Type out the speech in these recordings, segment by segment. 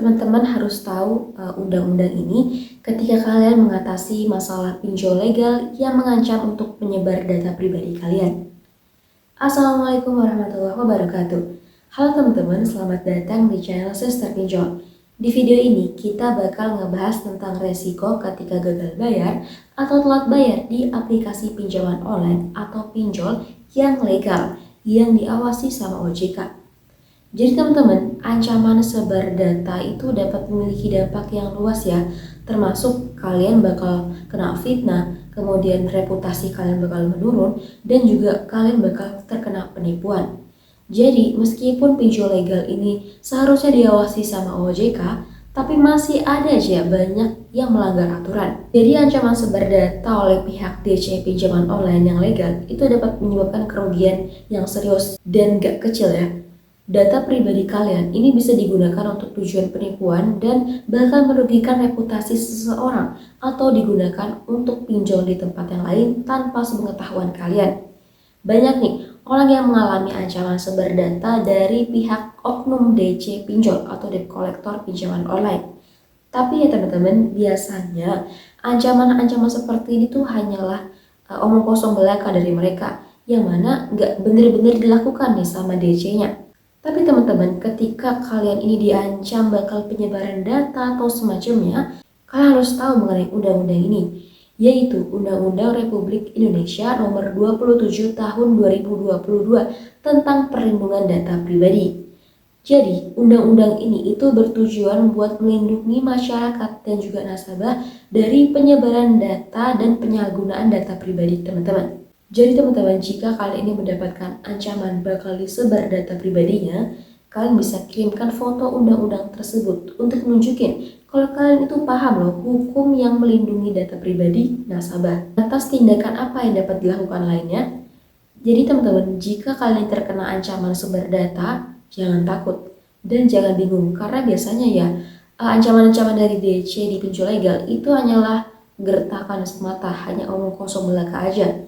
Teman-teman harus tahu undang-undang ini ketika kalian mengatasi masalah pinjol legal yang mengancam untuk menyebar data pribadi kalian. Assalamualaikum warahmatullahi wabarakatuh. Halo teman-teman, selamat datang di channel Sister Pinjol. Di video ini kita bakal ngebahas tentang resiko ketika gagal bayar atau telat bayar di aplikasi pinjaman online atau pinjol yang legal yang diawasi sama OJK. Jadi teman-teman, ancaman sebar data itu dapat memiliki dampak yang luas ya, termasuk kalian bakal kena fitnah, kemudian reputasi kalian bakal menurun, dan juga kalian bakal terkena penipuan. Jadi, meskipun pinjol legal ini seharusnya diawasi sama OJK, tapi masih ada aja banyak yang melanggar aturan. Jadi ancaman sebar data oleh pihak DC pinjaman online yang legal itu dapat menyebabkan kerugian yang serius dan gak kecil ya. Data pribadi kalian ini bisa digunakan untuk tujuan penipuan dan bahkan merugikan reputasi seseorang atau digunakan untuk pinjol di tempat yang lain tanpa sepengetahuan kalian. Banyak nih orang yang mengalami ancaman sebar data dari pihak oknum DC pinjol atau debt collector pinjaman online. Tapi ya teman-teman, biasanya ancaman-ancaman seperti ini tuh hanyalah omong kosong belaka dari mereka yang mana nggak benar-benar dilakukan nih sama DC-nya. Tapi teman-teman, ketika kalian ini diancam bakal penyebaran data atau semacamnya, kalian harus tahu mengenai undang-undang ini, yaitu Undang-Undang Republik Indonesia Nomor 27 Tahun 2022 tentang Perlindungan Data Pribadi. Jadi, undang-undang ini itu bertujuan buat melindungi masyarakat dan juga nasabah dari penyebaran data dan penyalahgunaan data pribadi teman-teman. Jadi teman-teman, jika kalian ini mendapatkan ancaman bakal disebar data pribadinya, kalian bisa kirimkan foto undang-undang tersebut untuk menunjukin kalau kalian itu paham loh hukum yang melindungi data pribadi nasabah. Atas tindakan apa yang dapat dilakukan lainnya? Jadi teman-teman, jika kalian terkena ancaman sebar data, jangan takut dan jangan bingung karena biasanya ya ancaman-ancaman dari DC di pinjol legal itu hanyalah gertakan semata, hanya omong kosong belaka aja.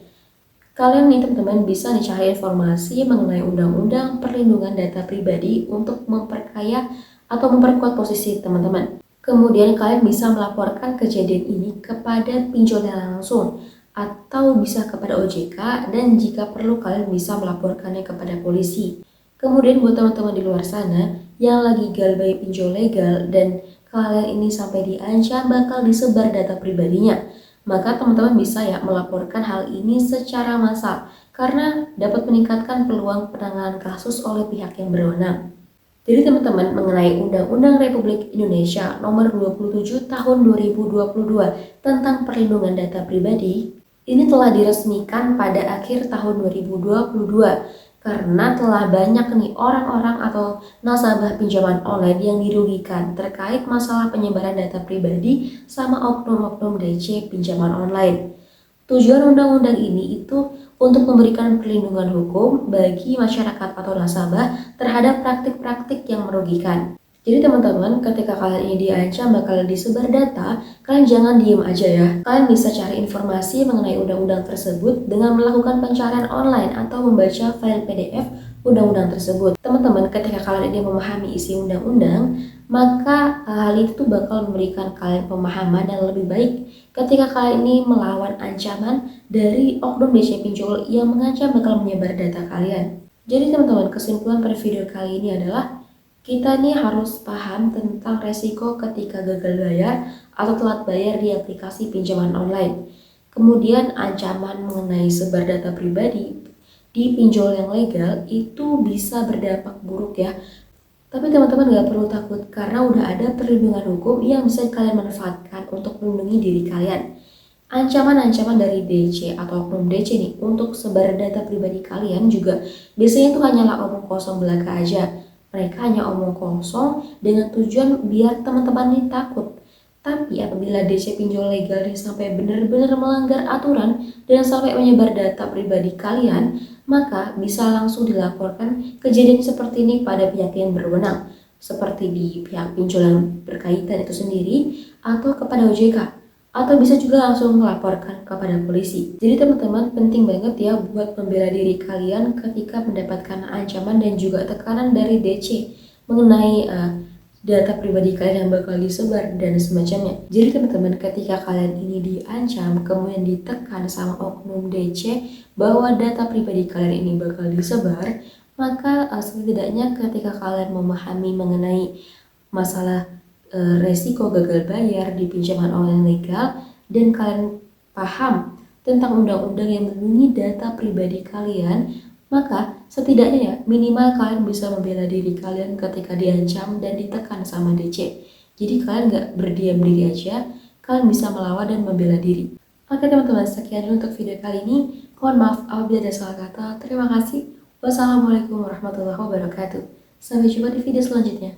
Kalian nih teman-teman bisa nih cari informasi mengenai Undang-Undang Perlindungan Data Pribadi untuk memperkaya atau memperkuat posisi teman-teman. Kemudian kalian bisa melaporkan kejadian ini kepada pinjolnya langsung atau bisa kepada OJK dan jika perlu kalian bisa melaporkannya kepada polisi. Kemudian buat teman-teman di luar sana yang lagi galbay pinjol legal dan kalian ini sampai diancam bakal disebar data pribadinya, maka teman-teman bisa ya melaporkan hal ini secara massal karena dapat meningkatkan peluang penanganan kasus oleh pihak yang berwenang. Jadi teman-teman, mengenai Undang-Undang Republik Indonesia Nomor 27 Tahun 2022 tentang Perlindungan Data Pribadi, ini telah diresmikan pada akhir tahun 2022 karena telah banyak nih orang-orang atau nasabah pinjaman online yang dirugikan terkait masalah penyebaran data pribadi sama oknum-oknum DC pinjaman online. Tujuan undang-undang ini itu untuk memberikan perlindungan hukum bagi masyarakat atau nasabah terhadap praktik-praktik yang merugikan. Jadi teman-teman, ketika kalian ini diancam bakal disebar data, kalian jangan diem aja ya. Kalian bisa cari informasi mengenai undang-undang tersebut dengan melakukan pencarian online atau membaca file PDF undang-undang tersebut. Teman-teman, ketika kalian ini memahami isi undang-undang, maka hal itu bakal memberikan kalian pemahaman yang lebih baik ketika kalian ini melawan ancaman dari oknum DC pinjol yang mengancam bakal menyebar data kalian. Jadi teman-teman, kesimpulan pada video kali ini adalah kita nih harus paham tentang resiko ketika gagal bayar atau telat bayar di aplikasi pinjaman online. Kemudian ancaman mengenai sebar data pribadi di pinjol yang legal itu bisa berdampak buruk ya. Tapi teman-teman gak perlu takut karena udah ada perlindungan hukum yang bisa kalian manfaatkan untuk melindungi diri kalian. Ancaman-ancaman dari DC atau oknum DC nih untuk sebar data pribadi kalian juga biasanya itu hanyalah omong kosong belaka aja. Mereka hanya omong kosong dengan tujuan biar teman-teman ini takut. Tapi apabila DC pinjol legal ini sampai benar-benar melanggar aturan dan sampai menyebar data pribadi kalian, maka bisa langsung dilaporkan kejadian seperti ini pada pihak yang berwenang, seperti di pihak pinjol yang berkaitan itu sendiri atau kepada OJK. Atau bisa juga langsung melaporkan kepada polisi. Jadi teman-teman, penting banget ya buat membela diri kalian ketika mendapatkan ancaman dan juga tekanan dari DC mengenai data pribadi kalian yang bakal disebar dan semacamnya. Jadi teman-teman, ketika kalian ini diancam kemudian ditekan sama oknum DC bahwa data pribadi kalian ini bakal disebar, maka setidaknya ketika kalian memahami mengenai masalah resiko gagal bayar di pinjaman online legal dan kalian paham tentang undang-undang yang melindungi data pribadi kalian, maka setidaknya ya minimal kalian bisa membela diri kalian ketika diancam dan ditekan sama DC. Jadi kalian nggak berdiam diri aja, kalian bisa melawan dan membela diri. Oke teman-teman, sekian dulu untuk video kali ini. Mohon maaf apabila ada salah kata. Terima kasih. Wassalamualaikum warahmatullahi wabarakatuh. Sampai jumpa di video selanjutnya.